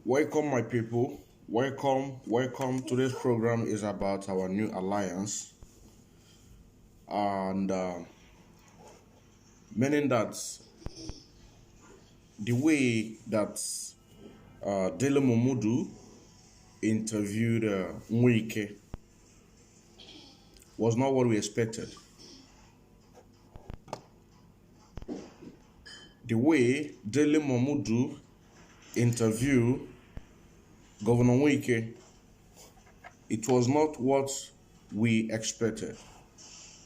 Welcome, my people. Welcome. Today's program is about our new alliance, and meaning that the way that Delo Momodu interviewed Wike was not what we expected. The way Delo Momodu interviewed Governor Wike, it was not what we expected.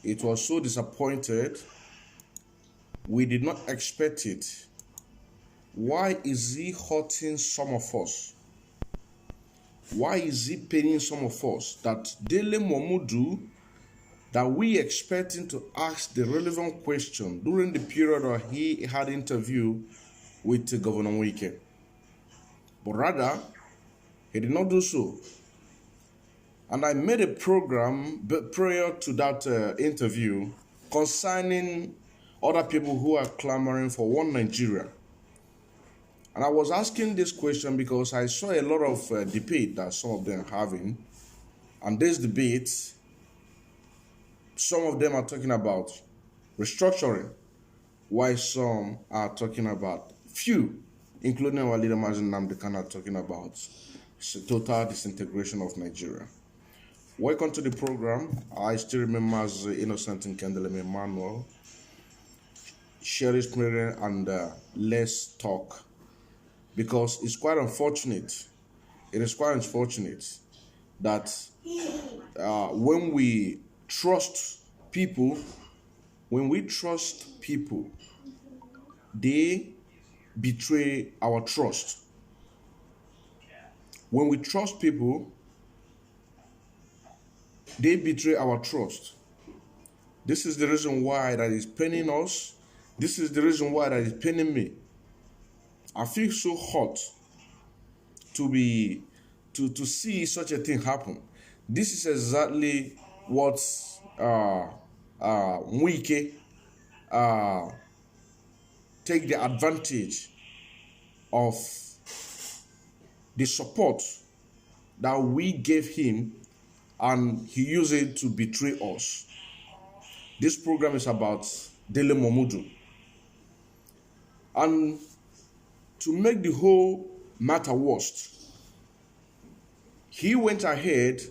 It was so disappointed. We did not expect it. Why is he hurting some of us? Why is he paining some of us? That Delo Momodu, that we expecting to ask the relevant question during the period that he had interview with Governor Wike. But rather, he did not do so. And I made a program prior to that interview concerning other people who are clamoring for one Nigeria. And I was asking this question because I saw a lot of debate that some of them are having. And this debate, some of them are talking about restructuring, while some are talking about few, including our leader Mazen Nnamdi Kanu, are talking about total disintegration of Nigeria. Welcome to the program. I still remember as Innocent Nkendeleme Emmanuel. Share this prayer and let's talk. Because it's quite unfortunate. It is quite unfortunate that when we trust people, they betray our trust. When we trust people, they betray our trust. This is the reason why that is paining us. This is the reason why that is paining me. I feel so hot to see such a thing happen. This is exactly what Wike take the advantage of the support that we gave him, and he used it to betray us. This program is about Delo Momodu. And to make the whole matter worse, he went ahead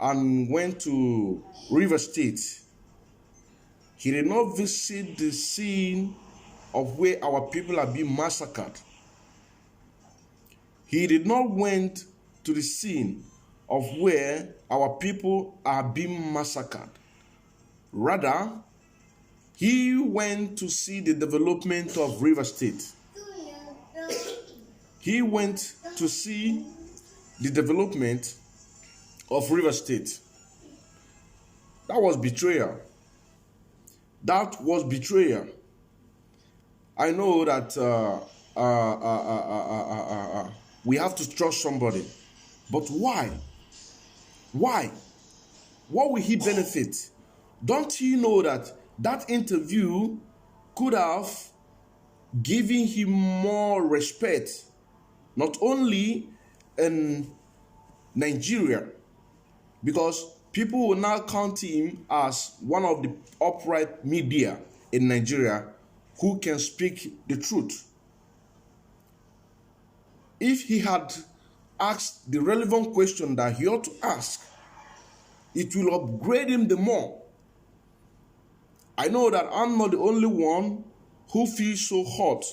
and went to River State. He did not visit the scene of where our people are being massacred. He did not went to the scene of where our people are being massacred. Rather, he went to see the development of River State. He went to see the development of River State. That was betrayal. That was betrayal. I know that we have to trust somebody. But why? Why? What will he benefit? Don't he know that that interview could have given him more respect, not only in Nigeria, because people will now count him as one of the upright media in Nigeria who can speak the truth. If he had asked the relevant question that he ought to ask, it will upgrade him the more. I know that I'm not the only one who feels so hot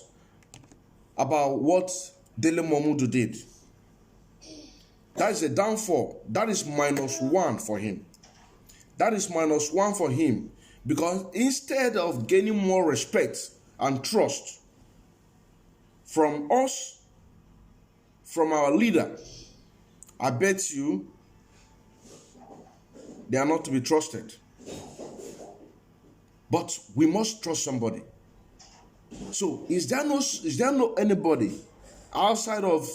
about what Delo Momodu did. That is a downfall. That is -1 for him. That is -1 for him, because instead of gaining more respect and trust from us, from our leader, I bet you they are not to be trusted. But we must trust somebody. So is there no anybody outside of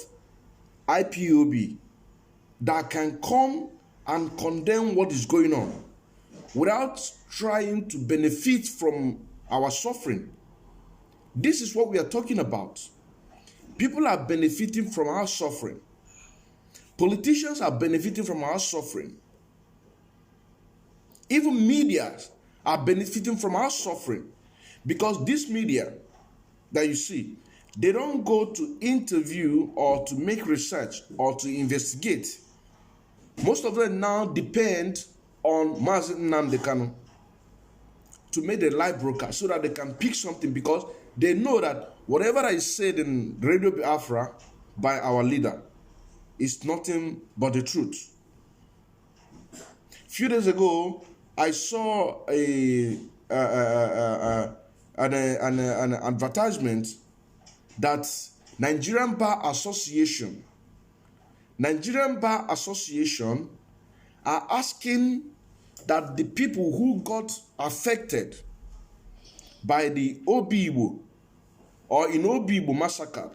IPOB that can come and condemn what is going on without trying to benefit from our suffering? This is what we are talking about. People are benefiting from our suffering. Politicians are benefiting from our suffering. Even media are benefiting from our suffering. Because this media that you see, they don't go to interview or to make research or to investigate. Most of them now depend on Mazi Nnamdi Kanu to make the live broadcast so that they can pick something, because they know that whatever is said in Radio Biafra by our leader is nothing but the truth. A few days ago, I saw an advertisement that Nigerian Bar Association are asking that the people who got affected by the Obi-Igbo or in Obi-Igbo massacre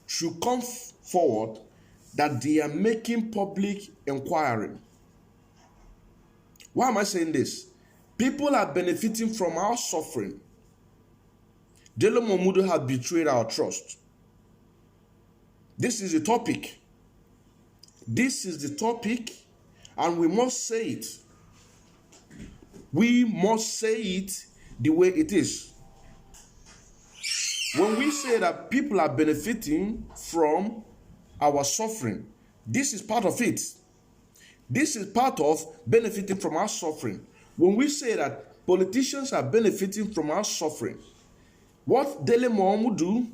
should come forward, that they are making public inquiry. Why am I saying this? People are benefiting from our suffering. Delo Momodu has betrayed our trust. This is the topic. This is the topic, and we must say it. We must say it the way it is. When we say that people are benefiting from our suffering, this is part of it. This is part of benefiting from our suffering. When we say that politicians are benefiting from our suffering, what Delo Momodu do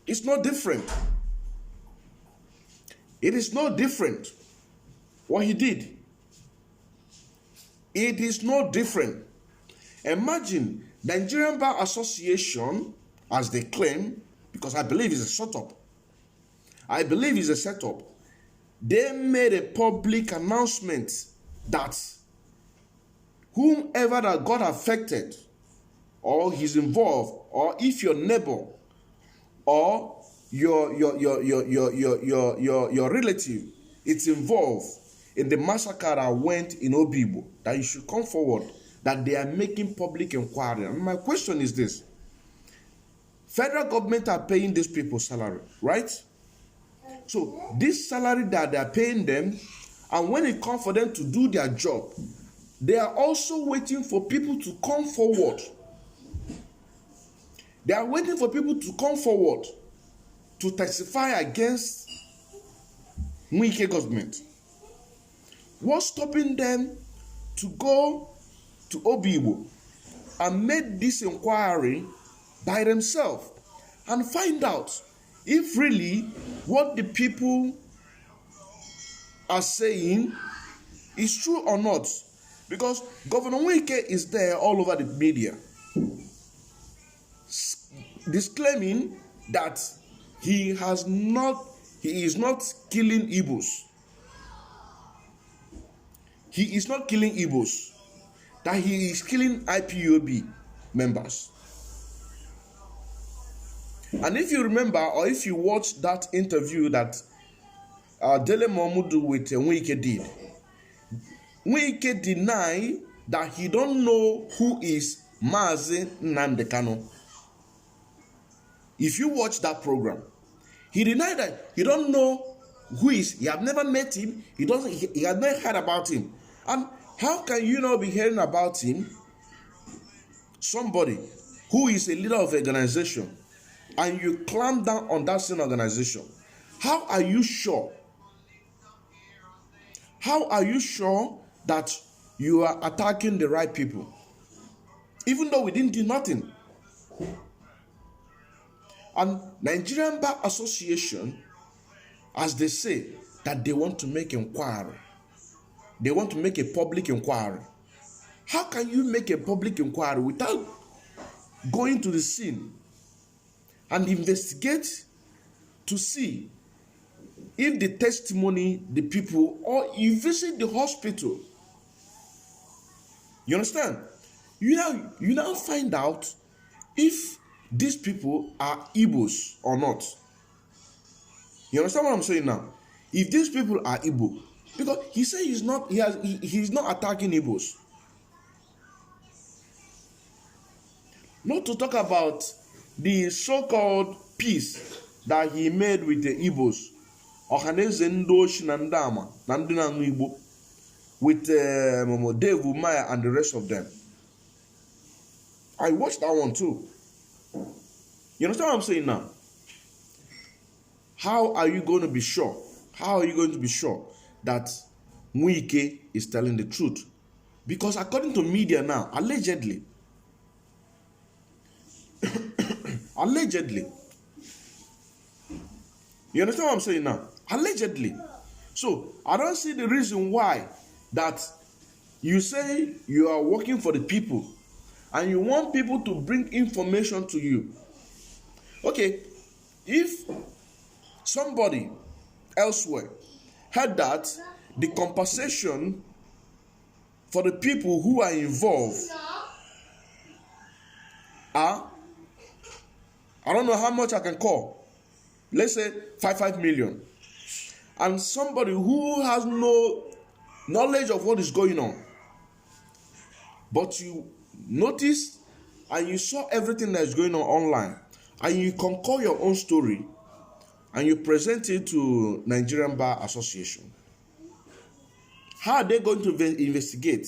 is not different. It is not different what he did. It is not different. Imagine the Nigerian Bar Association, as they claim, because I believe it's a setup. They made a public announcement that whomever that got affected, or he's involved, or if your neighbor or your relative is involved in the massacre that went in Obi-Igbo, that you should come forward, that they are making public inquiry. And my question is this: federal government are paying these people salary, right? So this salary that they are paying them, and when it comes for them to do their job, they are also waiting for people to come forward. They are waiting for people to come forward to testify against Wike government. What's stopping them to go to Obi-Igbo and make this inquiry by themselves and find out if really what the people are saying is true or not? Because Governor Wike is there all over the media, disclaiming that he is not killing Igbos. He is not killing Igbos. That he is killing IPOB members. And if you remember, or if you watch that interview that Delo Momodu with Wike did, Wike denied that he don't know who is Mazi Nnamdi Kanu. If you watch that program, he denied that he don't know who is. He have never met him. He has never heard about him. And how can you not be hearing about him? Somebody who is a leader of an organization, and you clamp down on that same organization. How are you sure? How are you sure that you are attacking the right people? Even though we didn't do nothing. And Nigerian Bar Association, as they say, that they want to make inquiry. They want to make a public inquiry. How can you make a public inquiry without going to the scene and investigate to see if the testimony, the people, or you visit the hospital? You understand? You now find out if these people are Igbos or not. You understand what I'm saying now? If these people are Igbo, because he said he's not attacking Igbos. Not to talk about the so-called peace that he made with the Igbos, Ohaneze Ndoshi Nandama, Nandina Igbo, with Dave Umaya and the rest of them. I watched that one too. You understand what I'm saying now? How are you going to be sure? How are you going to be sure that Wike is telling the truth? Because according to media now, allegedly, allegedly, you understand what I'm saying now? Allegedly. So I don't see the reason why that you say you are working for the people and you want people to bring information to you. Okay, if somebody elsewhere heard that the compensation for the people who are involved are, I don't know how much I can call, let's say 5 million, and somebody who has no knowledge of what is going on, but you notice and you saw everything that is going on online, and you concur your own story and you present it to Nigerian Bar Association, how are they going to investigate?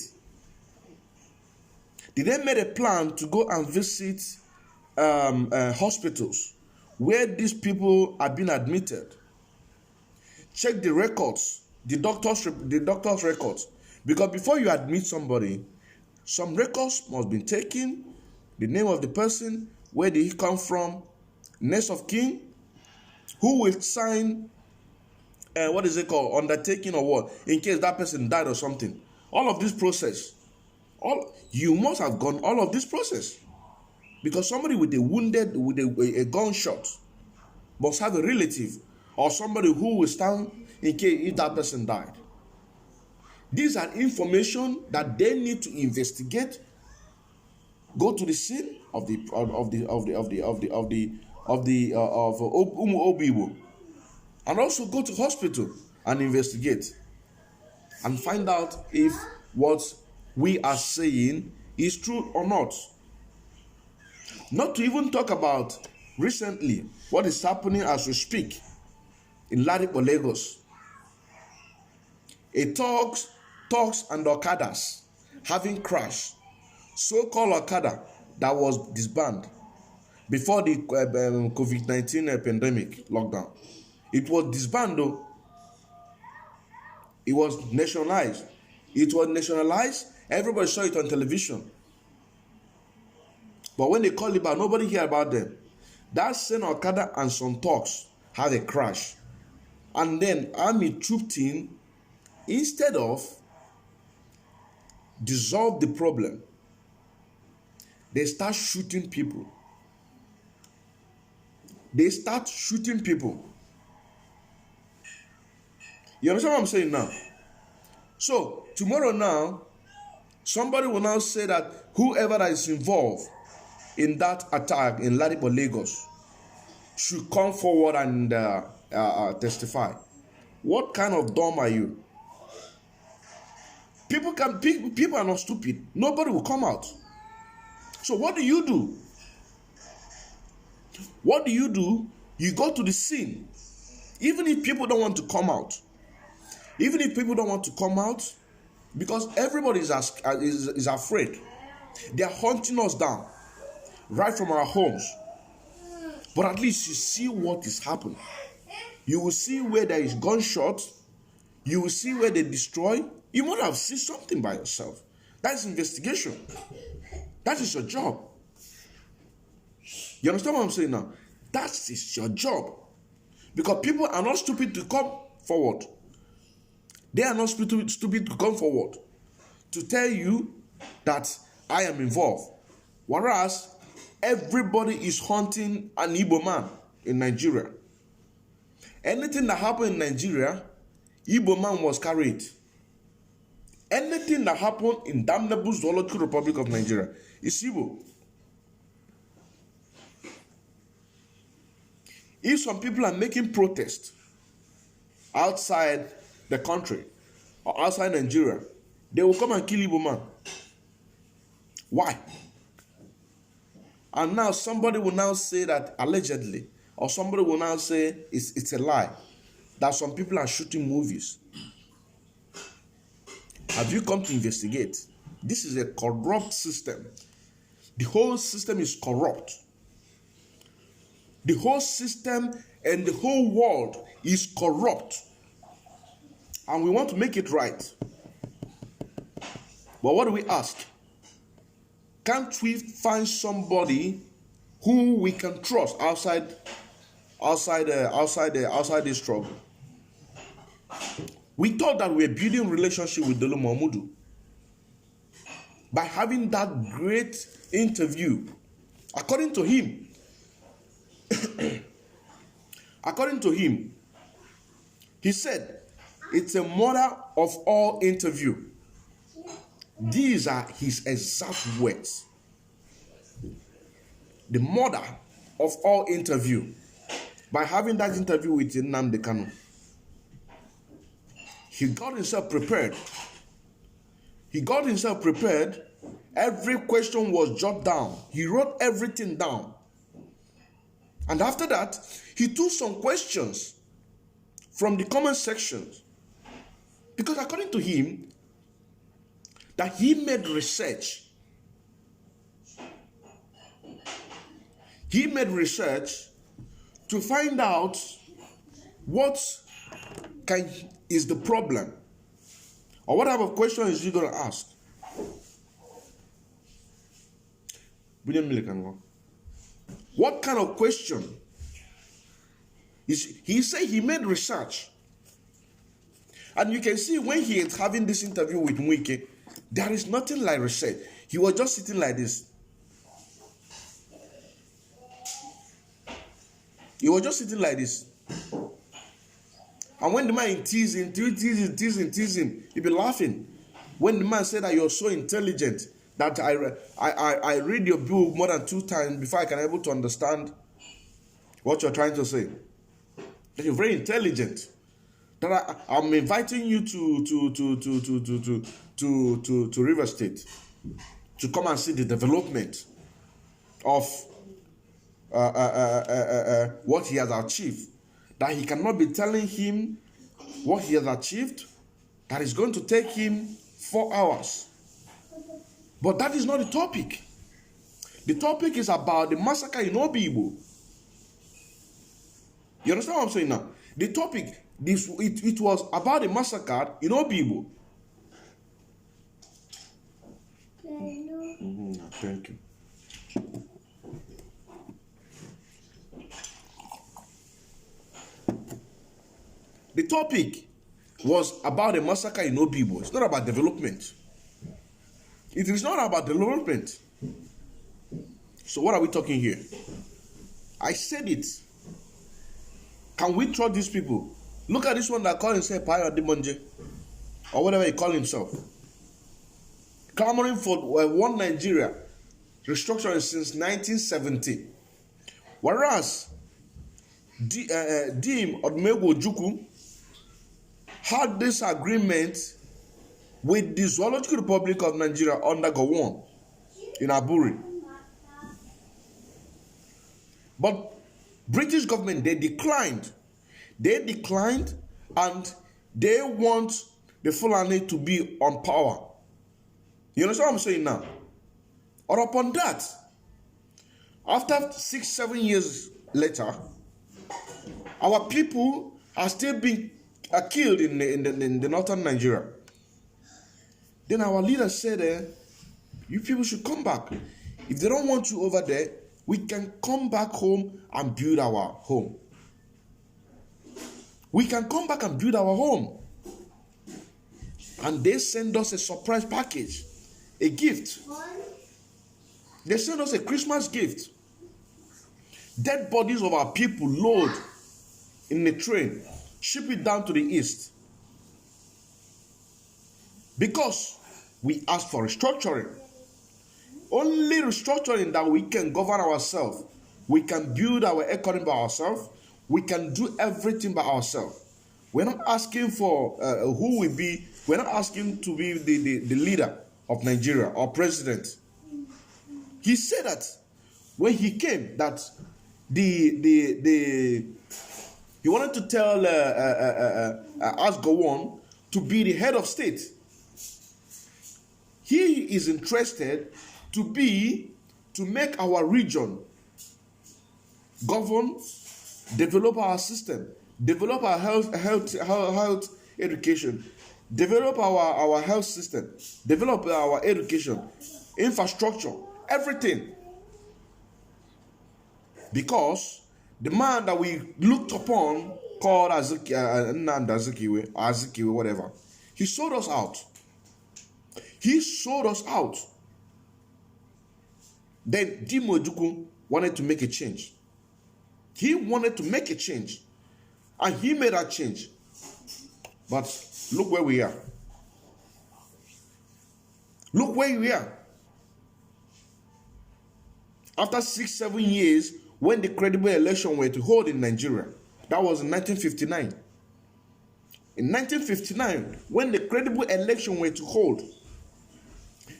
Did they make a plan to go and visit hospitals where these people are being admitted? Check the records, the doctor's records, because before you admit somebody, some records must be taken, the name of the person, where did he come from, next of kin, who will sign what is it called, undertaking or what, in case that person died or something. All of this process, you must have gone all of this process, because somebody with a gunshot must have a relative or somebody who will stand in case if that person died. These are information that they need to investigate, go to the scene of Obibo, and also go to hospital and investigate and find out if what we are saying is true or not. Not to even talk about recently what is happening as we speak in Ladipo, Lagos. A talks and Okadas having crashed, so-called Okada that was disbanded before the COVID-19 pandemic lockdown. It was disbanded though. It was nationalized. Everybody saw it on television. But when they call it back, nobody hear about them. That same Okada and some talks had a crash. And then army trooped in, instead of dissolve the problem, they start shooting people. You understand what I'm saying now? So tomorrow now, somebody will now say that whoever that is involved in that attack in Ladipo, Lagos should come forward and testify. What kind of dumb are you? People are not stupid. Nobody will come out. So what do you do? You go to the scene. Even if people don't want to come out. Because everybody is afraid. They are hunting us down right from our homes. But at least you see what is happening. You will see where there is gunshot. You will see where they destroy. You might have seen something by yourself. That's investigation. That is your job. You understand what I'm saying now? That is your job. Because people are not stupid to come forward. They are not stupid to come forward to tell you that I am involved. Whereas everybody is hunting an Igbo man in Nigeria. Anything that happened in Nigeria, Igbo man was carried. Anything that happened in damnable Zoological Republic of Nigeria is Igbo. If some people are making protest outside the country or outside Nigeria, they will come and kill Igbo man. Why? And now somebody will now say that allegedly or somebody will now say it's a lie that some people are shooting movies. Have you come to investigate? This is a corrupt system. The whole system is corrupt. The whole system and the whole world is corrupt. And we want to make it right. But what do we ask? Can't we find somebody who we can trust outside this struggle? We thought that we were building relationship with Delo Momodu by having that great interview. According to him, he said it's a mother of all interview. These are his exact words. The mother of all interview. By having that interview with Nnamdi Kanu, he got himself prepared. Every question was jotted down. He wrote everything down. And after that, he took some questions from the comment sections. Because according to him, that he made research. He made research to find out what is the problem, or what type of question is he going to ask. What kind of question? He said he made research. And you can see when he is having this interview with Wike, there is nothing like research. He was just sitting like this. He was just sitting like this. And when the man teased him, he'd be laughing. When the man said that you're so intelligent that I read your book more than 2 times before I can able to understand what you're trying to say. That you're very intelligent. That I'm inviting you to River State to come and see the development of what he has achieved. That he cannot be telling him what he has achieved, that is going to take him 4 hours. But that is not the topic. The topic is about the massacre in Obibo. You understand what I'm saying now? The topic, it was about the massacre in Obibo. Thank you. The topic was about the massacre in Obibo. It's not about development. It is not about development. So what are we talking here? I said it. Can we trust these people? Look at this one that called himself Payo Dimonje, or whatever he called himself. Clamoring for one Nigeria, restructuring since 1970. Whereas Dim Odumegwu Ojukwu had this agreement with the Zoological Republic of Nigeria under Gowon in Aburi. But British government, they declined. They declined, and they want the Fulani to be on power. You understand what I'm saying now? Or upon that, after 6-7 years later, our people are still being killed in the northern Nigeria. Then our leader said, you people should come back. If they don't want you over there, we can come back home and build our home. We can come back and build our home. And they send us a surprise package, a gift. They send us a Christmas gift. Dead bodies of our people load in the train, ship it down to the east. Because we asked for restructuring. Only restructuring that we can govern ourselves. We can build our economy by ourselves. We can do everything by ourselves. We're not asking for who will be. We're not asking to be the leader of Nigeria or president. He said that when he came, that he wanted to tell us go on to be the head of state. He is interested to make our region govern, develop our system, develop our health education, develop our health system, develop our education, infrastructure, everything. Because the man that we looked upon, called Azikiwe, whatever, he sold us out. He sold us out. Then Dimo Ojukwu wanted to make a change. He wanted to make a change. And he made that change. But look where we are. Look where we are. After 6-7 years, when the credible election were to hold in Nigeria, that was in 1959. In 1959, when the credible election were to hold,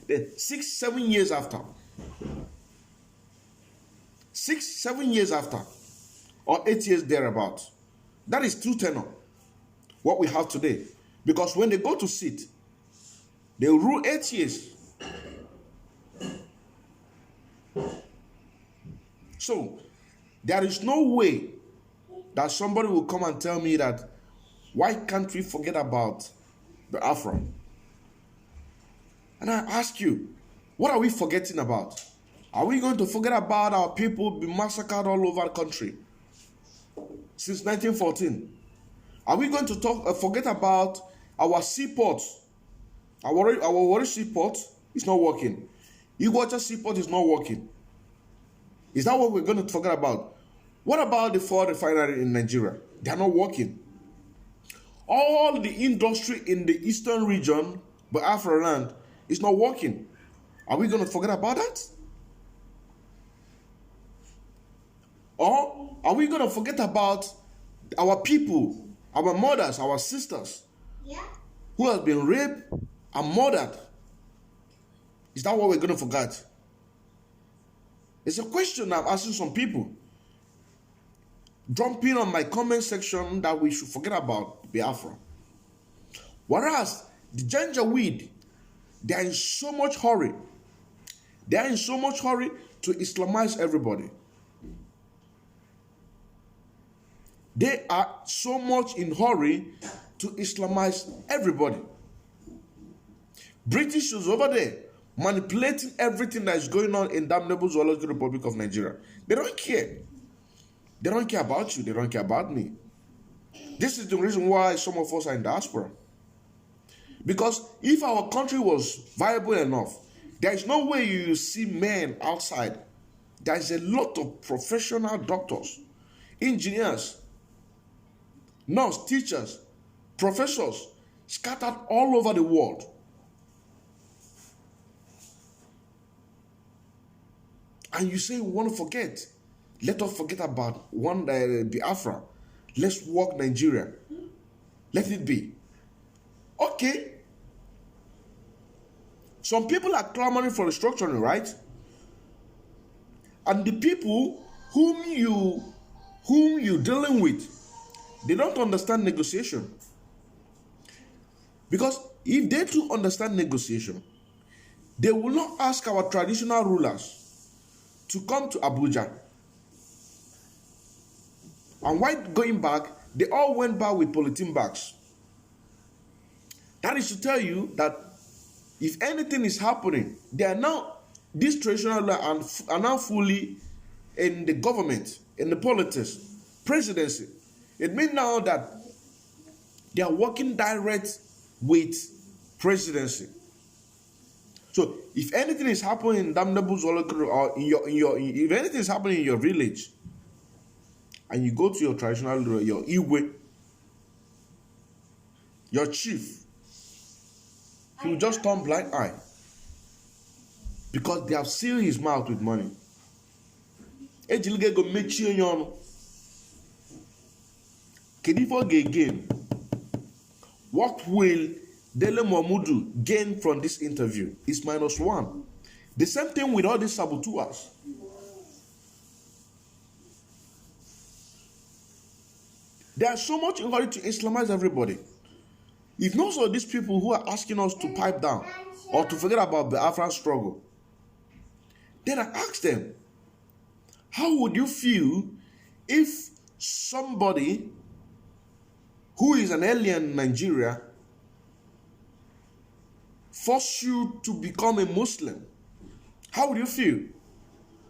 then 6-7 years after, 6-7 years after, or 8 years thereabout, that is true tenor, what we have today. Because when they go to sit, they rule 8 years. So, there is no way that somebody will come and tell me that, why can't we forget about the Afro? And I ask you, what are we forgetting about? Are we going to forget about our people being massacred all over the country since 1914? Are we going to forget about our seaport? Our Warri seaport is not working. Iguacha seaport is not working. Is that what we're going to forget about? What about the 4 refineries in Nigeria? They are not working. All the industry in the eastern region, Biafra land, is not working. Are we going to forget about that? Or are we going to forget about our people, our mothers, our sisters, who have been raped and murdered? Is that what we're going to forget? It's a question I'm asking some people. Jumping on my comment section that we should forget about Biafra. Whereas the Janjaweed, they are in so much hurry. They are in so much hurry to Islamize everybody. They are so much in hurry to Islamize everybody. British is over there manipulating everything that is going on in damnable Zoological Republic of Nigeria. They don't care. They don't care about you. They don't care about me. This is the reason why some of us are in diaspora. Because if our country was viable enough, there is no way you see men outside. There is a lot of professional doctors, engineers, nurses, teachers, professors scattered all over the world. And you say we want to forget. Let us forget about one Biafra. Let's walk Nigeria. Let it be. Okay. Some people are clamoring for restructuring, right? And the people whom you're dealing with, they don't understand negotiation. Because if they do understand negotiation, they will not ask our traditional rulers to come to Abuja. And while going back, they all went back with polythene bags. That is to tell you that if anything is happening, they are now, these traditional rulers are now fully in the government, in the politics, presidency. It means now that they are working direct with presidency. So if anything is happening in Damnable Zoological or if anything is happening in your village, and you go to your traditional ruler, your Iwe, your chief, he will just turn blind eye because they have sealed his mouth with money. Again, what will Delo Momodu gain from this interview? Is -1. The same thing with all these saboteurs. There's so much in hurry to Islamize everybody. If most of these people who are asking us to pipe down or to forget about the Afghan struggle, then I ask them, how would you feel if somebody who is an alien in Nigeria force you to become a Muslim? How would you feel?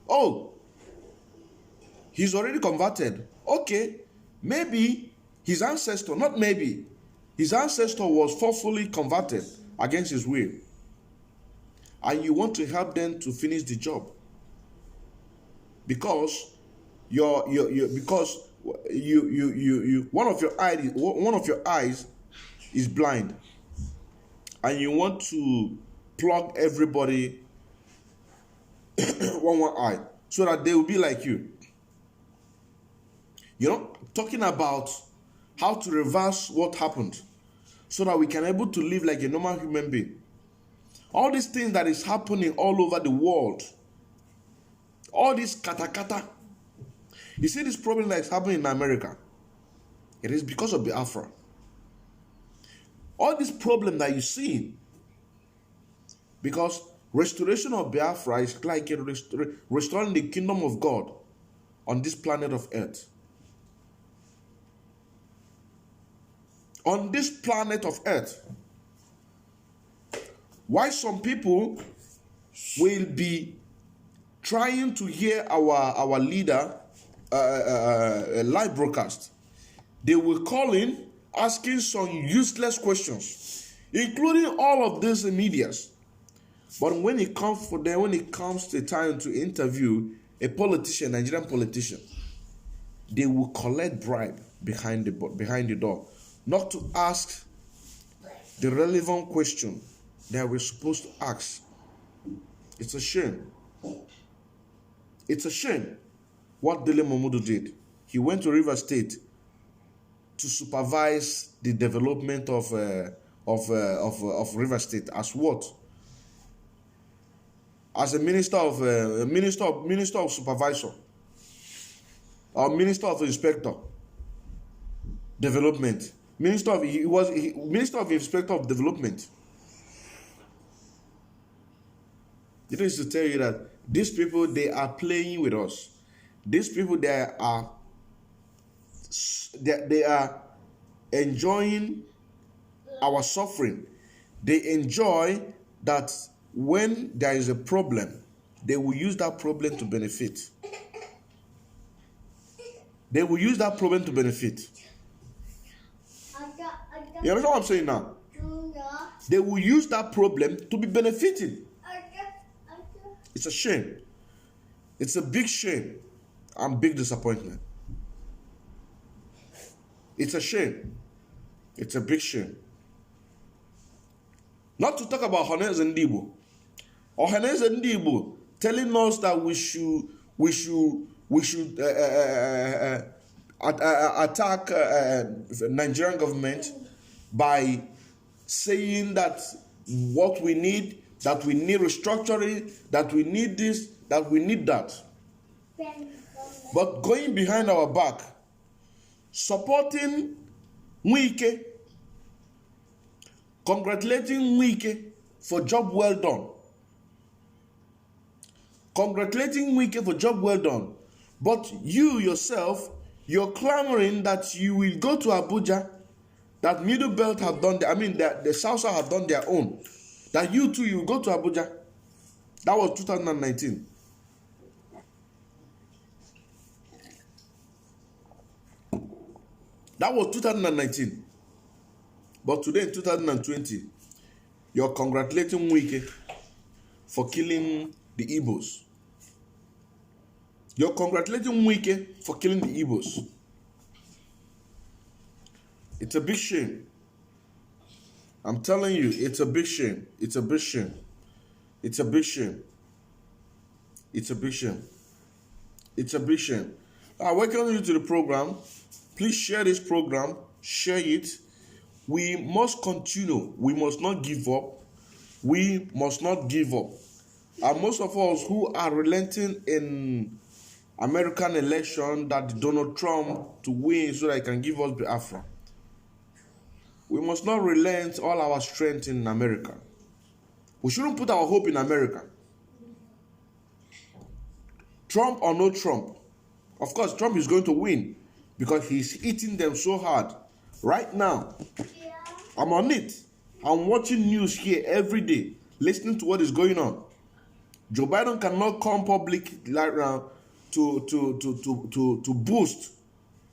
Oh, he's already converted. Okay, maybe his ancestor, not maybe, his ancestor was forcefully converted against his will. And you want to help them to finish the job. Because one of your eyes is blind. And you want to plug everybody one eye so that they will be like you. You know, talking about how to reverse what happened so that we can able to live like a normal human being. All these things that is happening all over the world, all this kata. You see this problem that is happening in America, it is because of Biafra. All this problem that you see, because restoration of Biafra is like restoring the kingdom of God on this planet of Earth. On this planet of Earth. Why some people will be trying to hear our leader live broadcast. They will call in asking some useless questions, including all of these medias. But when it comes to the time to interview a politician, Nigerian politician, they will collect bribe behind the door, not to ask the relevant question that we're supposed to ask. It's a shame. It's a shame what Delo Momodu did. He went to River State to supervise the development of River State as what? As a minister of supervisor or minister of inspector development. Minister of inspector of development. It is to tell you that these people, they are playing with us. These people, they are enjoying our suffering. They enjoy that when there is a problem, they will use that problem to benefit. They will use that problem to benefit. You understand what I'm saying now? They will use that problem to be benefiting. It's a shame. It's a big shame and big disappointment. It's a shame. It's a big shame. Not to talk about Ohaneze Ndigbo. Ohaneze Ndigbo telling us that we should attack Nigerian government by saying that what we need, that we need restructuring, that we need this, that we need that. But going behind our back, supporting Wike, congratulating Wike for job well done. Congratulating Wike for job well done. But you yourself, you're clamoring that you will go to Abuja, that Middle Belt have done, that the South have done their own. That you too, you go to Abuja. That was 2019. That was 2019. But today in 2020, you're congratulating Wike for killing the Igbos. You're congratulating Wike for killing the Igbos. It's a big shame. I'm telling you, it's a big shame. It's a big shame. It's a big shame. It's a big shame. It's a big shame. I welcome you to the program. Please share this program. Share it. We must continue. We must not give up. We must not give up. And most of us who are relenting in American election that Donald Trump to win so that he can give us Biafra. We must not relent all our strength in America. We shouldn't put our hope in America. Trump or no Trump. Of course, Trump is going to win because he's hitting them so hard. Right now, I'm on it. I'm watching news here every day, listening to what is going on. Joe Biden cannot come public right now to boost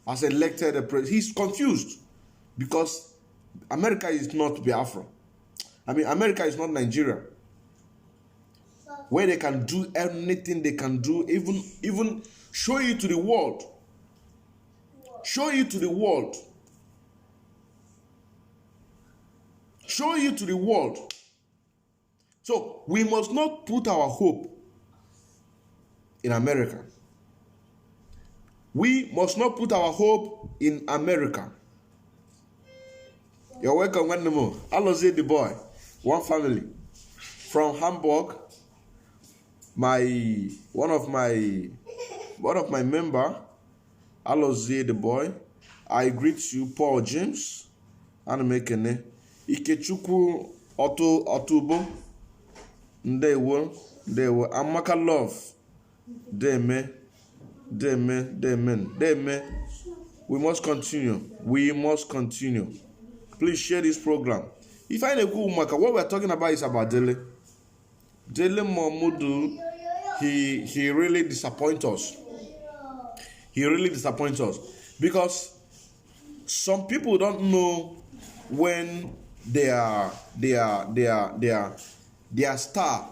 as elected president. He's confused because America is not Biafra. America is not Nigeria, where they can do anything they can do, even show you to the world. Show you to the world. Show you to the world. So we must not put our hope in America. We must not put our hope in America. You're welcome, one more. Alozie the boy, one family from Hamburg. One of my member, Alozie the boy. I greet you, Paul James. Anamekene Ikechukwu Otubo. Ndewo Amaka love. Deme. We must continue. Please share this program. If I go Umaka, what we're talking about is about Delo Momodu. He really disappoints us. Because some people don't know when their star,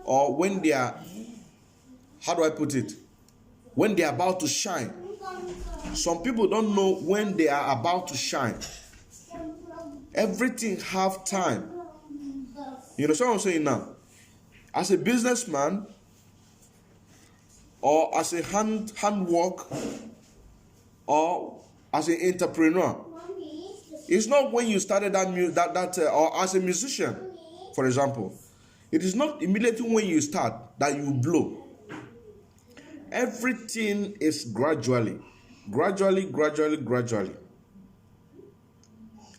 or when they are, how do I put it, when they are about to shine. Some people don't know when they are about to shine. Everything have time. You know what I'm saying now? As a businessman, or as a handwork, or as an entrepreneur, it's not when you started or as a musician, for example. It is not immediately when you start that you blow. Everything is gradually.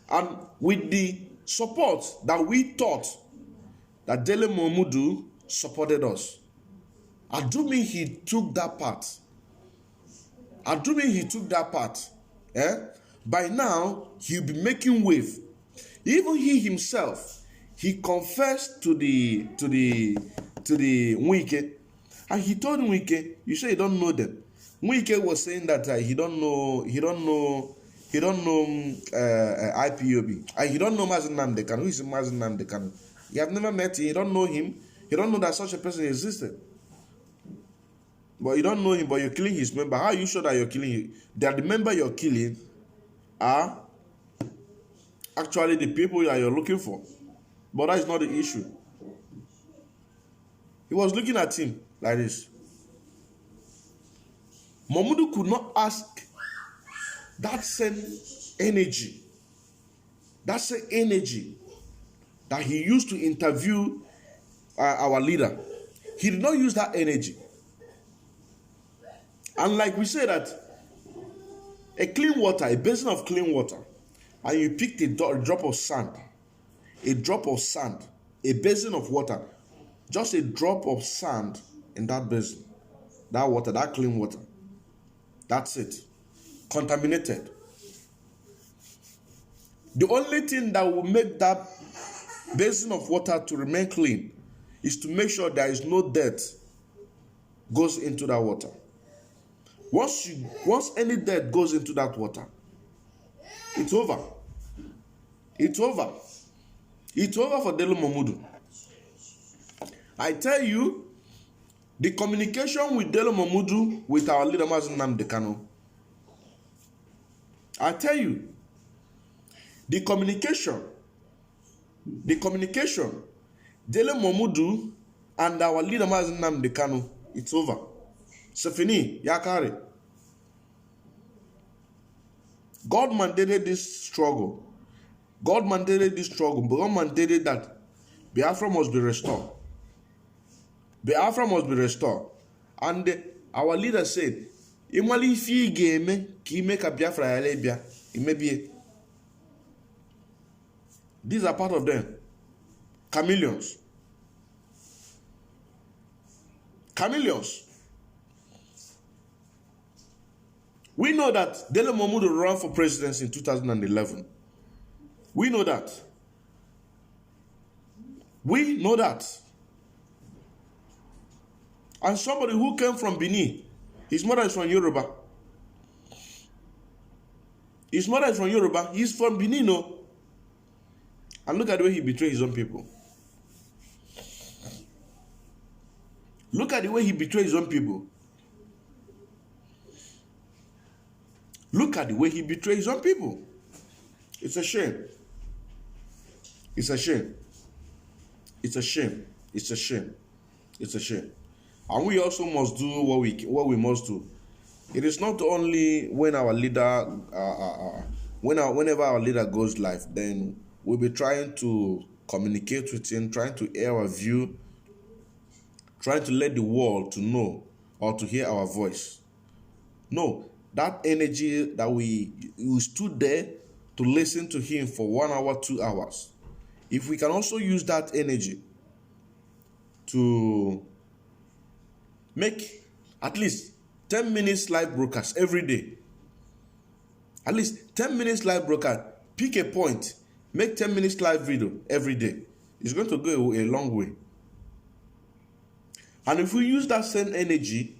And with the support that we thought that Delo Momodu supported us, assuming he took that part, by now he'll be making wave. Even he himself, he confessed to the Wike, and he told Wike, "You say you don't know them." Wike was saying that he don't know IPOB, and he don't know Mazen Namdekan. Who is Mazen Namdekan? You have never met him. You don't know him. You don't know that such a person existed. But you don't know him, but you're killing his member. How are you sure that you're killing him? That the member you're killing are actually the people that you're looking for. But that is not the issue. He was looking at him like this. Momodu could not ask that same energy that he used to interview our leader. He did not use that energy. And like we say that a basin of clean water, and you picked a drop of sand, a basin of water, just a drop of sand in that basin, that water, that clean water, that's it, contaminated. The only thing that will make that basin of water to remain clean is to make sure there is no dirt goes into that water. Once any dirt goes into that water, it's over. It's over for Delo Momodu. I tell you, the communication with Delo Momodu, with our leader Mazen Namdekan, I tell you, the communication, Delo Momodu and our leader Mazen Namdekan, it's over. Sefini, Yakari. God mandated this struggle. God mandated that Biafra must be restored. And Our leader said, "Imali fi game ki make a Biafra Arabia, it may be." These are part of them. Chameleons. Chameleons. We know that Delo Momodu ran for president in 2011. We know that. We know that. And somebody who came from Benin, his mother is from Yoruba. His mother is from Yoruba. He's from Benin, no? And look at the way he betrayed his own people. Look at the way he betrayed his own people. Look at the way he betrayed his own people. It's a shame. It's a shame. It's a shame. It's a shame. It's a shame. And we also must do what we must do. It is not only when our leader, whenever our leader goes live, then we'll be trying to communicate with him, trying to air our view, trying to let the world to know or to hear our voice. No, that energy that we stood there to listen to him for 1 hour, 2 hours. If we can also use that energy to make at least 10 minutes live broadcast every day. At least 10 minutes live broadcast. Pick a point. Make 10 minutes live video every day. It's going to go a long way. And if we use that same energy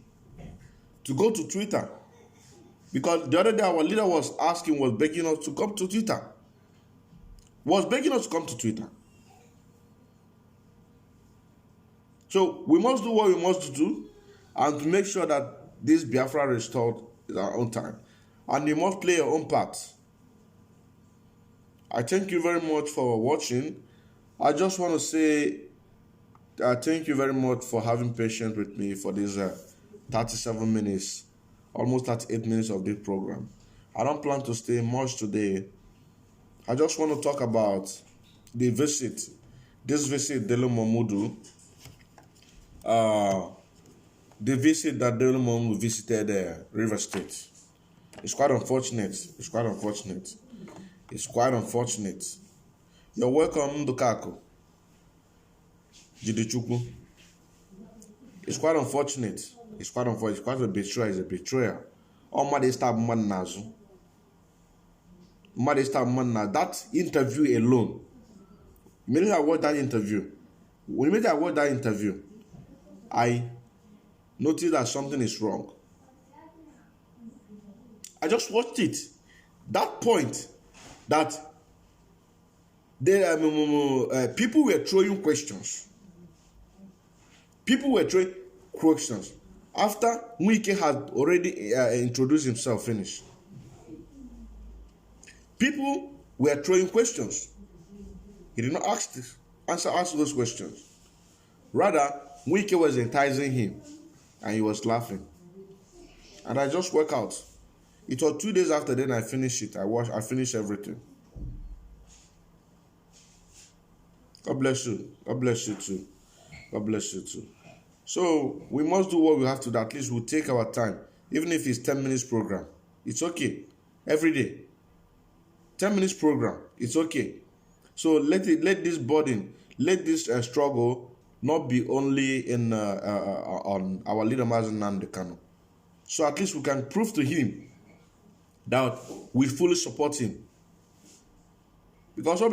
to go to Twitter, because the other day our leader was begging us to come to Twitter. Was begging us to come to Twitter. So we must do what we must do and to make sure that this Biafra restored in our own time. And you must play your own part. I thank you very much for watching. I just want to say thank you very much for having patience with me for this 37 minutes, almost 38 minutes of this program. I don't plan to stay much today. I just want to talk about the visit. This visit, Delo Momodu. The visit that Delo Momodu visited River State. It's quite unfortunate. It's quite unfortunate. It's quite unfortunate. You're welcome, Ndukako. Jidichukwu. It's quite unfortunate. It's quite unfortunate. It's quite a betrayal. It's a betrayal. Oh, Madi stab man nazu. Madi stab man nazu. That interview alone. Immediately I watched that interview. Immediately I watched that interview, I noticed that something is wrong. I just watched it. That point that people were throwing questions. People were throwing questions after Wike had already introduced himself, finished. People were throwing questions. He did not answer those questions. Rather, Wike was enticing him, and he was laughing. And I just worked out. It was 2 days after then I finished it. I finished everything. God bless you. God bless you too. God bless you too. So we must do what we have to do. At least we'll take our time. Even if it's 10 minutes program. It's okay. Every day. 10 minutes program. It's okay. So let this burden, let this struggle not be only in on our leader Mazen Nnamdi Kanu. So at least we can prove to him that we fully support him. Because we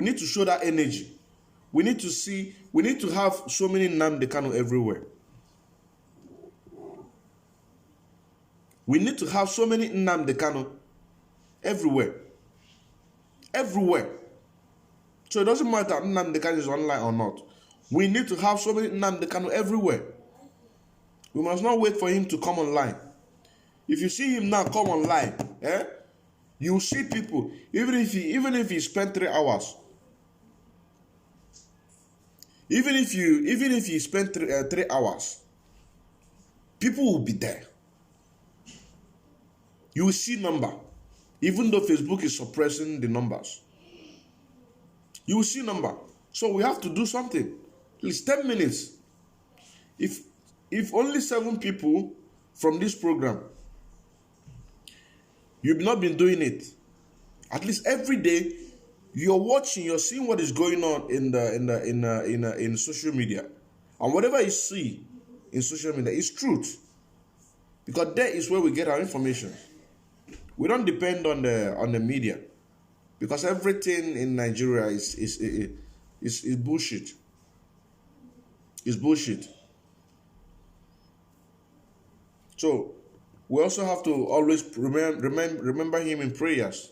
need to show that energy. We need to have so many Nnamdi Kanu everywhere. We need to have so many Nnamdi Kanu everywhere. Everywhere. So it doesn't matter if Nnamdi Kanu is online or not. We need to have so many Nnamdi Kanu everywhere. We must not wait for him to come online. If you see him now come online, you see people, even if he spent 3 hours, even if he spent 3 hours, people will be there. You will see number, even though Facebook is suppressing the numbers. You will see number. So we have to do something. Please, 10 minutes. If only 7 people from this program, you've not been doing it. At least every day, you're watching, you're seeing what is going on in social media, and whatever you see in social media is truth, because there is where we get our information. We don't depend on the media, because everything in Nigeria is bullshit. It's bullshit. So we also have to always remember him in prayers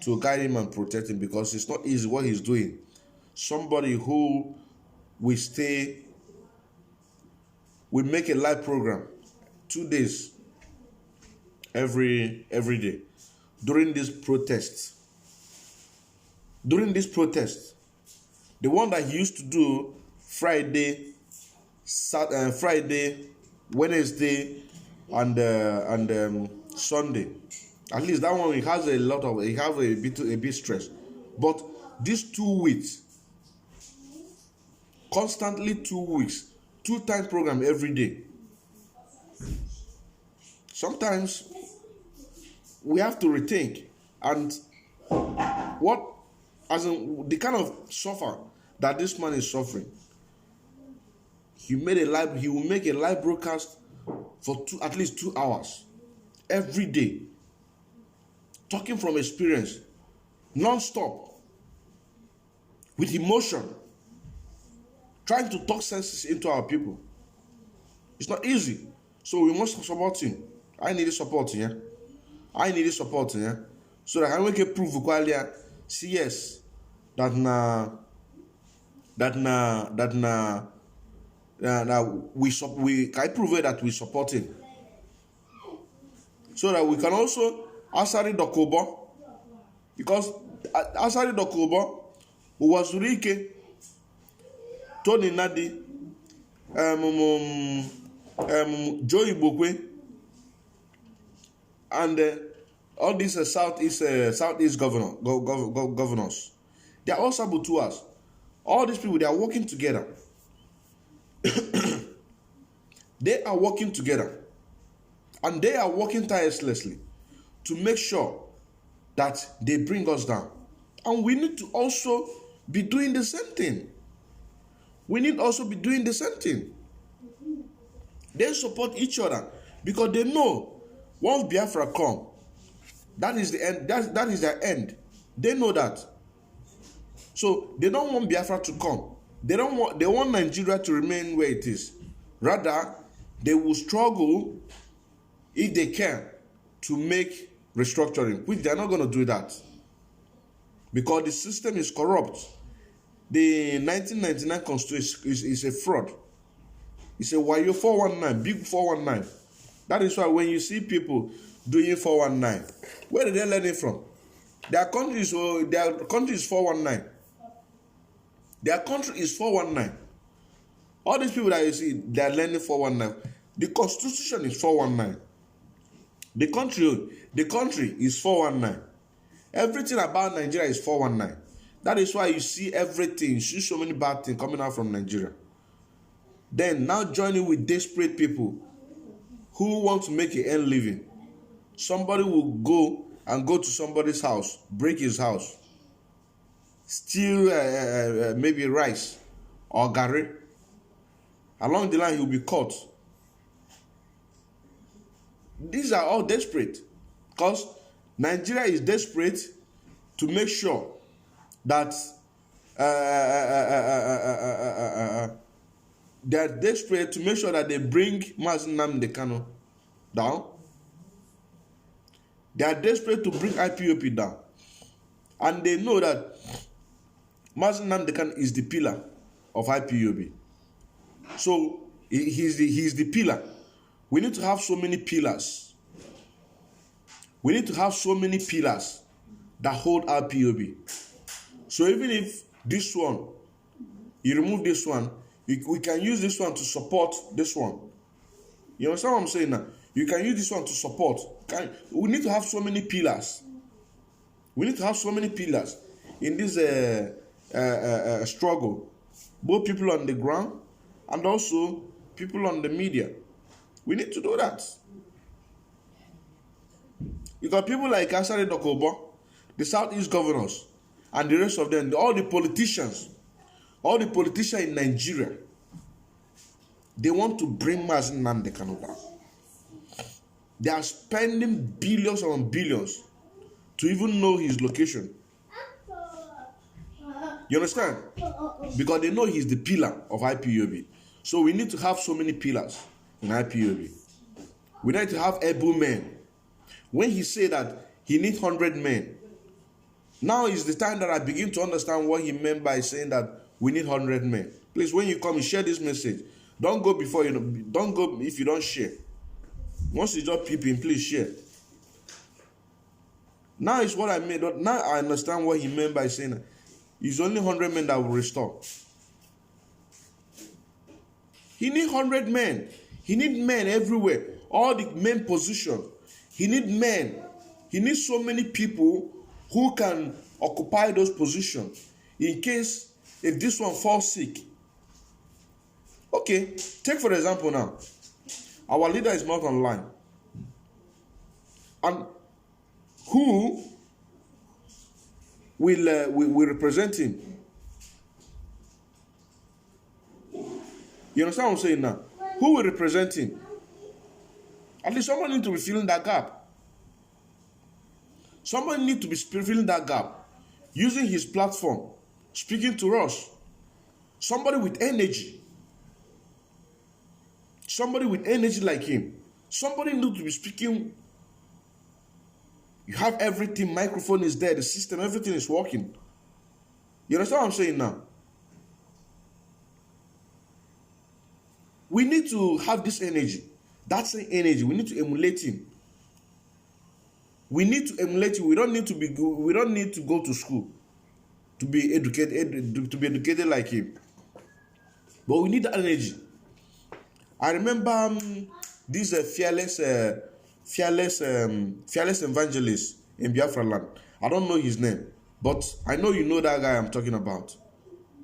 to guide him and protect him, because it's not easy what he's doing. Somebody who will make a live program 2 days every day during this protest. During this protest, the one that he used to do Friday, Wednesday, and Sunday. At least that one, he has a bit stress. But these 2 weeks, constantly 2 weeks, 2 times program every day. Sometimes we have to rethink, and the kind of suffer that this man is suffering. He will make a live broadcast for at least 2 hours every day, talking from experience, non-stop, with emotion, trying to talk sense into our people. It's not easy, so we must support him. I need support here. So that I can prove see yes that we can prove it that we support him, so that we can also Asari Dokubo, because Asari Dokubo, who was Rike, Tony Nadi, Joey Bokwe, and all these Southeast governors, they are all saboteurs. All these people, they are working together. They are working together, and they are working tirelessly to make sure that they bring us down. And we need to also be doing the same thing. They support each other, because they know once Biafra come, that is the end. That is their end. They know that. So they don't want Biafra to come. They want Nigeria to remain where it is. Rather, they will struggle, if they can, to make restructuring, which they are not going to do that, because the system is corrupt. The 1999 constitution is a fraud. It's a wayo 419, big 419. That is why when you see people doing 419, where did they learn it from? Their country is 419. Their country is 419. All these people that you see, they are learning 419. The constitution is 419. The country is 419. Everything about Nigeria is 419. That is why you see so many bad things coming out from Nigeria. Then now joining with desperate people who want to make an end living. Somebody will go to somebody's house, break his house, steal maybe rice or garri. Along the line, he will be caught. These are all desperate, because Nigeria is desperate to make sure that they are desperate to make sure that they bring Mazi Nnamdi Kanu down. They are desperate to bring IPOB down, and they know that Mazi Nnamdi Kanu is the pillar of IPOB. So he's the pillar. We need to have so many pillars. We need to have so many pillars that hold IPOB. So even if this one, you remove this one, we can use this one to support this one. You understand what I'm saying now? You can use this one to support. We need to have so many pillars. We need to have so many pillars in this struggle both people on the ground and also people on the media. We need to do that. Because people like Asari Dokobo, the Southeast governors, and the rest of them, all the politicians in Nigeria, they want to bring Mazi Nnamdi Kanu down. They are spending billions on billions to even know his location. You understand? Because they know he's the pillar of IPOB. So we need to have so many pillars in IPOB. We need to have able men. When he said that he needs 100 men, now is the time that I begin to understand what he meant by saying that we need 100 men. Please, when you come and share this message, don't go before you know, don't go if you don't share. Once you just peep in, please share. Now is what I meant. Now I understand what he meant by saying that it's only 100 men that will restore. He needs 100 men. He needs men everywhere. All the men positions. He needs men. He needs so many people who can occupy those positions in case if this one falls sick. Okay, take for example now. Our leader is not online. And who will represent him? You understand what I'm saying now? Who will represent him? At least someone needs to be filling that gap. Someone needs to be filling that gap, using his platform, speaking to us. Somebody with energy. Somebody with energy like him. Somebody needs to be speaking. You have everything, microphone is there, the system, everything is working. You understand what I'm saying now? We need to have this energy. That's the energy. We need to emulate him. We need to emulate him. We don't need to go to school to be educated like him. But we need that energy. I remember this fearless evangelist in Biafra land. I don't know his name, but I know you know that guy I'm talking about.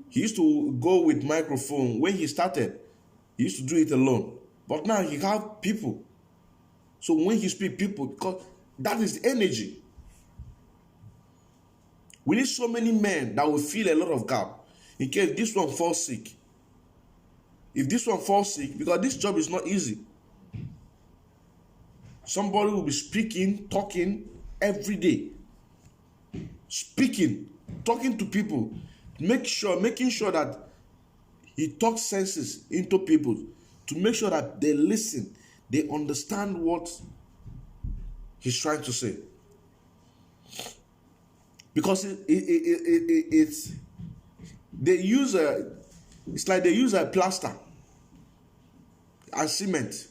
He used to go with microphone. When he started, he used to do it alone. But now he have people. So when he speak, people, because that is the energy. We need so many men that will fill a lot of gap in case this one falls sick. If this one falls sick, because this job is not easy. Somebody will be speaking, talking every day. Speaking, talking to people, making sure that he talks senses into people to make sure that they listen, they understand what he's trying to say. Because it's like they use a plaster and cement.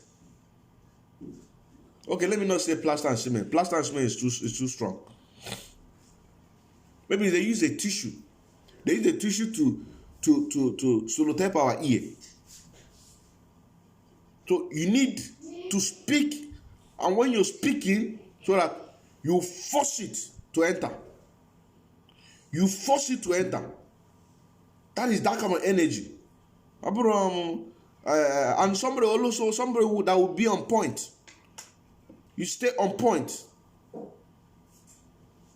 Okay, let me not say plaster and cement. Plaster and cement is too strong. Maybe they use a tissue. They use a tissue to sellotape our ear. So you need to speak, and when you're speaking, so that you force it to enter. You force it to enter. That is that kind of energy. And somebody that will be on point. You stay on point.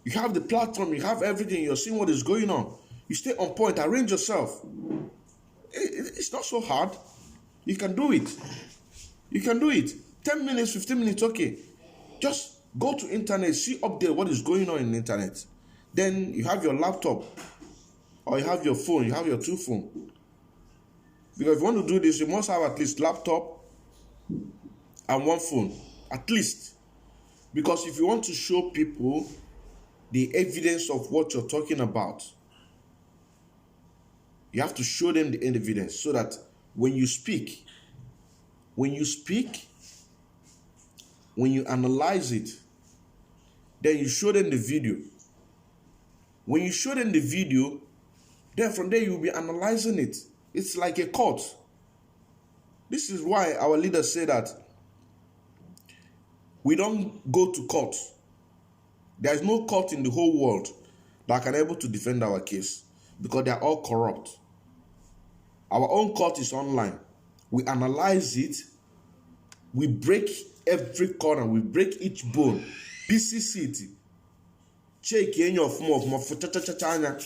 You have the platform, you have everything, you're seeing what is going on. You stay on point, arrange yourself. It's not so hard. You can do it. You can do it. 10 minutes, 15 minutes, okay. Just go to internet, see update what is going on in the internet. Then you have your laptop or you have your phone, you have your two phones. Because if you want to do this, you must have at least laptop and one phone. At least. Because if you want to show people the evidence of what you're talking about, you have to show them the evidence so that when you speak, when you analyze it, then you show them the video. When you show them the video, then from there you'll be analyzing it. It's like a court. This is why our leaders say that we don't go to court. There is no court in the whole world that can able to defend our case because they are all corrupt. Our own court is online. We analyze it. We break every corner. We break each bone. PCC. Check in your form of fuchachachanya.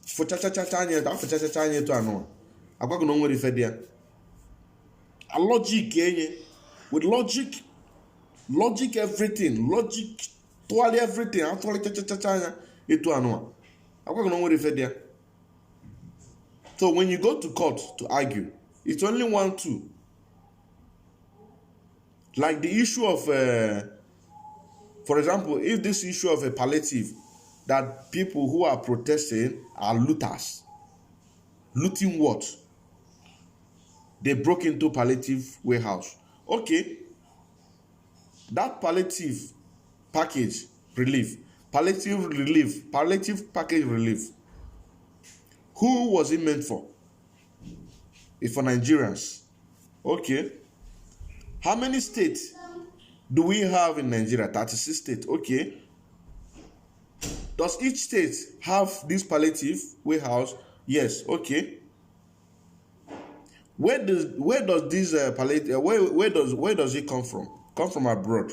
Fuchachachanya. That fuchachachanya to ano. I'm going to know what if there. A logic with logic everything. Logic totally everything. Actually chachachanya to ano. I'm going to know what if there. So when you go to court to argue, it's only 1-2. Like the issue of, for example, if this issue of a palliative, that people who are protesting are looters. Looting what? They broke into palliative warehouse. Okay. That palliative package relief, palliative package relief, who was it meant for? It's for Nigerians. Okay. How many states do we have in Nigeria? 36 states. Okay. Does each state have this palliative warehouse? Yes. Okay. Where does this palliative where does it come from? Come from abroad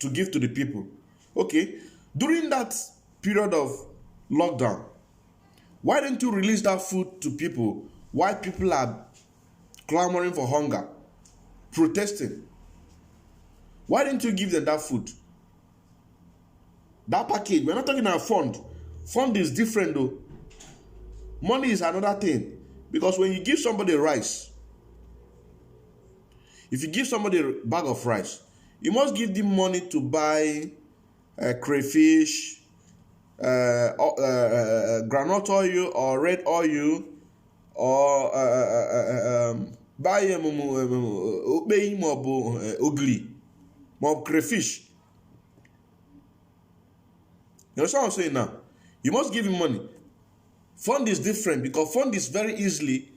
to give to the people. Okay. During that period of lockdown, why didn't you release that food to people? Why people are clamoring for hunger, protesting? Why didn't you give them that food? That package, we're not talking about fund. Fund is different though. Money is another thing. Because when you give somebody rice, if you give somebody a bag of rice, you must give them money to buy crayfish, groundnut oil or red oil, or buy ugly, more crayfish. You know what I'm saying now? You must give him money. Fund is different because fund is very easily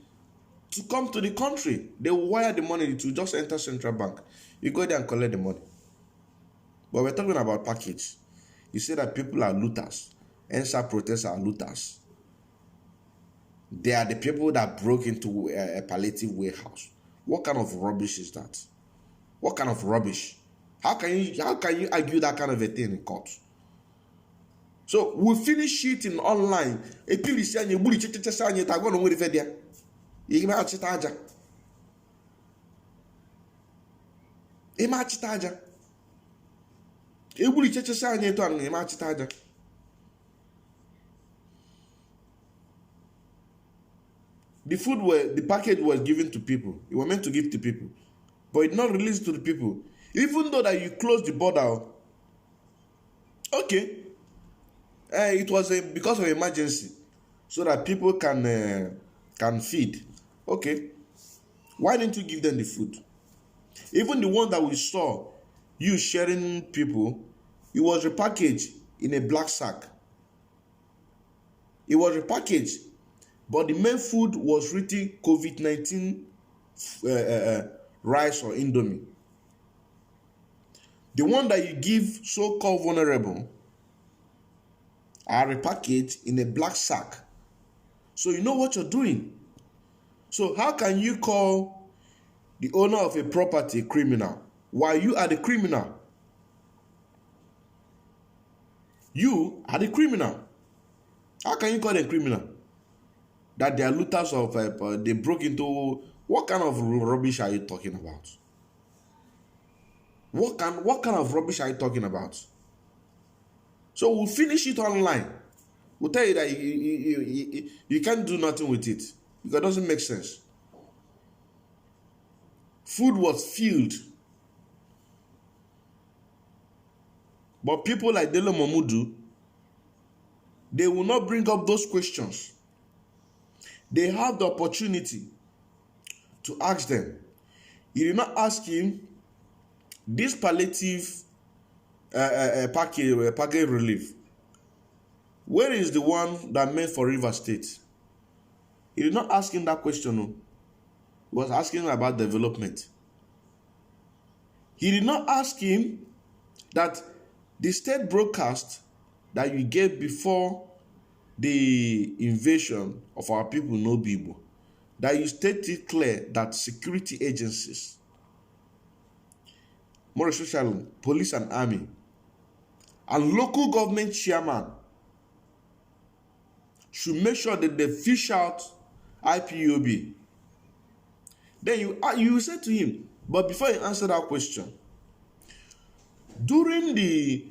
to come to the country. They wire the money to just enter central bank. You go there and collect the money. But we're talking about package. You say that people are looters. NSA protesters are looters. They are the people that broke into a palliative warehouse. What kind of rubbish is that? What kind of rubbish? How can you argue that kind of a thing in court? So we finish it in online. A police and you bully chechesanya tagono with the vedia. Ima chitaja. Ima chitaja. A bully chechesanya to an ima chitaja. The package was given to people. It was meant to give to people. But it not released to the people. Even though that you close the border. Okay. It was because of emergency. So that people can feed. Okay. Why didn't you give them the food? Even the one that we saw, you sharing people, it was repackaged in a black sack. It was repackaged. But the main food was written COVID-19 rice or indomie. The one that you give so-called vulnerable are repackaged in a black sack. So you know what you're doing. So how can you call the owner of a property criminal while you are the criminal? You are the criminal. How can you call them criminal? That they are looters of, they broke into, what kind of rubbish are you talking about? What kind of rubbish are you talking about? So we'll finish it online. We'll tell you that you can't do nothing with it because it doesn't make sense. Food was filled. But people like Delo Momodu, they will not bring up those questions. They have the opportunity to ask them. You did not ask him this palliative package relief. Where is the one that made for River State? He did not ask him that question. No. He was asking about development. He did not ask him that the state broadcast that you gave before the invasion of our people no Igbo, that you state it clear that security agencies, more especially police and army, and local government chairman should make sure that they fish out IPOB. Then you say to him, but before you answer that question, during the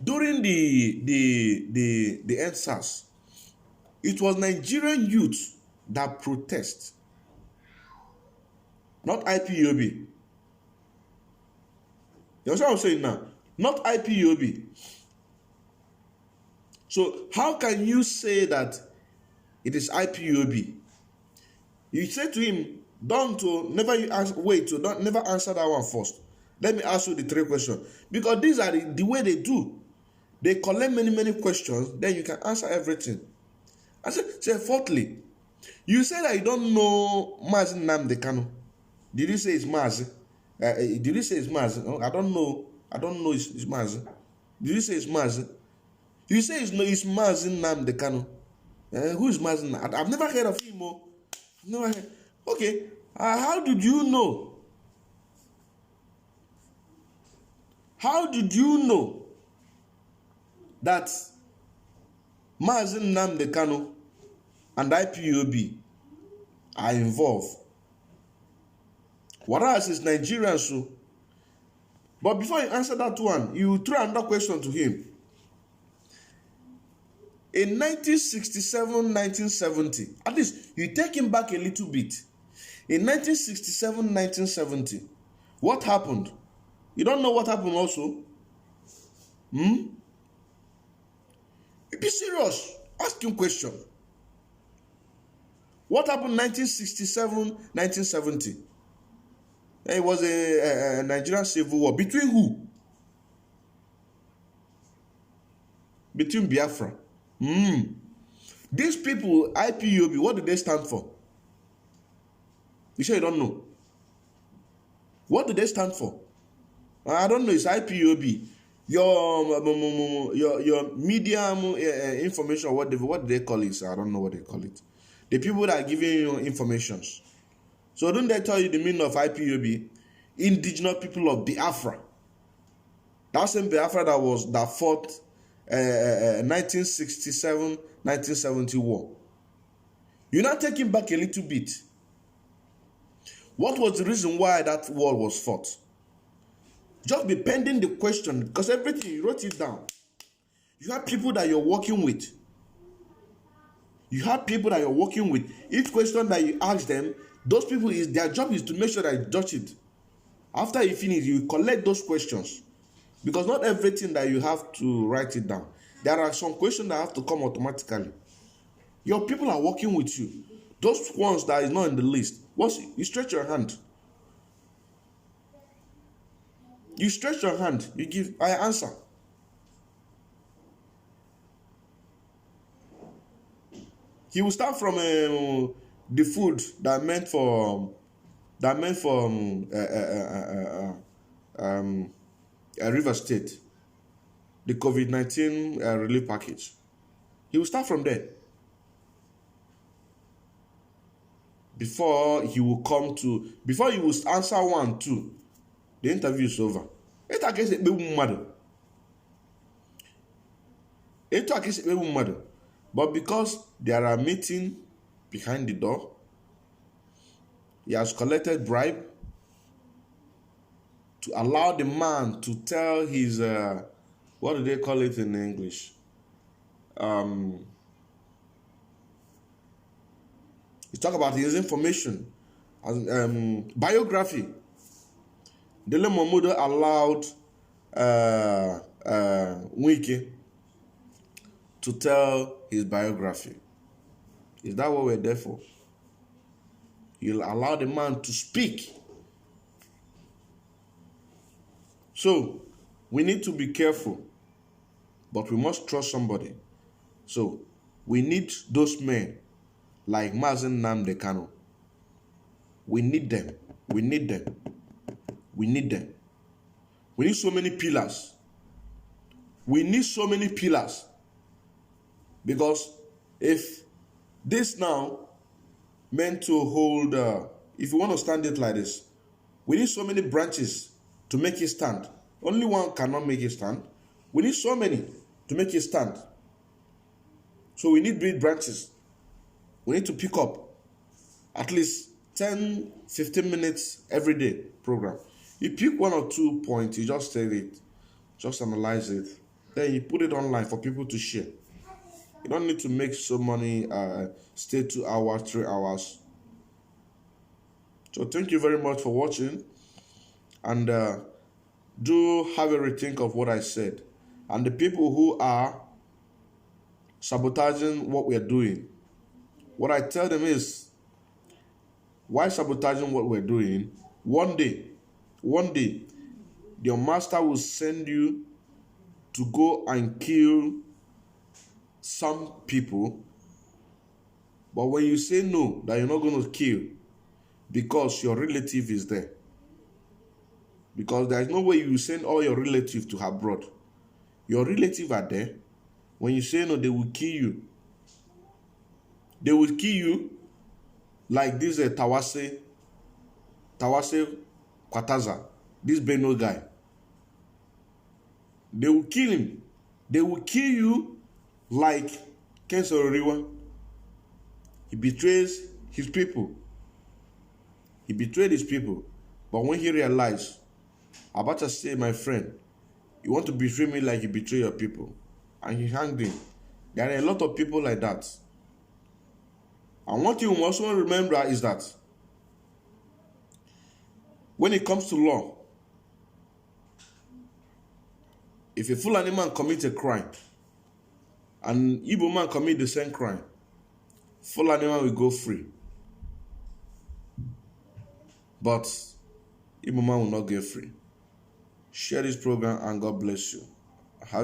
during the EndSARS, it was Nigerian youth that protest, not IPOB. You understand what I'm saying now? Not IPOB. So how can you say that it is IPOB? You say to him, don't never answer that one first. Let me ask you the three questions. Because these are the way they do. They collect many questions, then you can answer everything. I say fourthly, you say that you don't know Mazi Nnamdi Kanu. Did you say it's Mazi? Did you say it's Mazi? No, I don't know it's Mazi. Did you say it's Mazi? You say it's Mazi Nnamdi Kanu. Who is Mazi Nnamdi? I've never heard of him. Never heard. Okay, how did you know? How did you know that Mazi Nnamdi Kanu and IPOB are involved? Whereas it's Nigerian, so. But before you answer that one, you throw another question to him. In 1967, 1970, at least you take him back a little bit. In 1967, 1970, what happened? You don't know what happened also? Be serious. Ask him question. What happened 1967, 1970? It was a Nigerian civil war. Between who? Between Biafra. These people, IPOB, what do they stand for? You sure you don't know? What do they stand for? I don't know. It's IPOB. Your media information, what do they call it? I don't know what they call it. The people that are giving you information. So don't they tell you the meaning of IPOB? Indigenous people of Biafra. That same Biafra that fought 1967, 1970 war. You're not taking back a little bit. What was the reason why that war was fought? Just be pending the question, because everything you wrote it down. You have people that you're working with. Each question that you ask them, those people, their job is to make sure that you judge it. After you finish, you collect those questions. Because not everything that you have to write it down. There are some questions that have to come automatically. Your people are working with you. Those ones that is not in the list, once you stretch your hand. You stretch your hand, you give, I answer. He will start from the food that meant for River State, the COVID-19 relief package. He will start from there. Before he will answer 1, 2, the interview is over. But because there are meetings behind the door, he has collected bribe to allow the man to tell his, what do they call it in English? He talk about his information, biography. Delo Momodu allowed Wike to tell his biography. Is that what we're there for? You'll allow the man to speak. So, we need to be careful, but we must trust somebody. So, we need those men like Mazi Nnamdi Kanu. We need them. We need them. We need them. We need so many pillars. We need so many pillars Because if this now meant to hold, if you want to stand it like this, we need so many branches to make it stand. Only one cannot make it stand. We need so many to make it stand. So we need big branches. We need to pick up at least 10, 15 minutes every day program. You pick one or 2 points, you just say it, just analyze it, then you put it online for people to share. You don't need to make so money, stay 2 hours, 3 hours. So thank you very much for watching, and do have a rethink of what I said. And the people who are sabotaging what we are doing, what I tell them is, why sabotaging what we're doing? One day, your master will send you to go and kill some people. But when you say no, that you're not going to kill because your relative is there. Because there is no way you send all your relatives to abroad. Your relatives are there. When you say no, they will kill you. They will kill you like this Tawase Kwataza, this Beno guy. They will kill him. They will kill you like Kenzo Riwa. He betrays his people. He betrayed his people. But when he realized, Abacha said, my friend, you want to betray me like you betray your people. And he hanged him. There are a lot of people like that. And one thing you must also remember is that when it comes to law, if a Fulani man commits a crime and Igbo man commit the same crime, Fulani man will go free. But Igbo man will not get free. Share this program and God bless you. Have a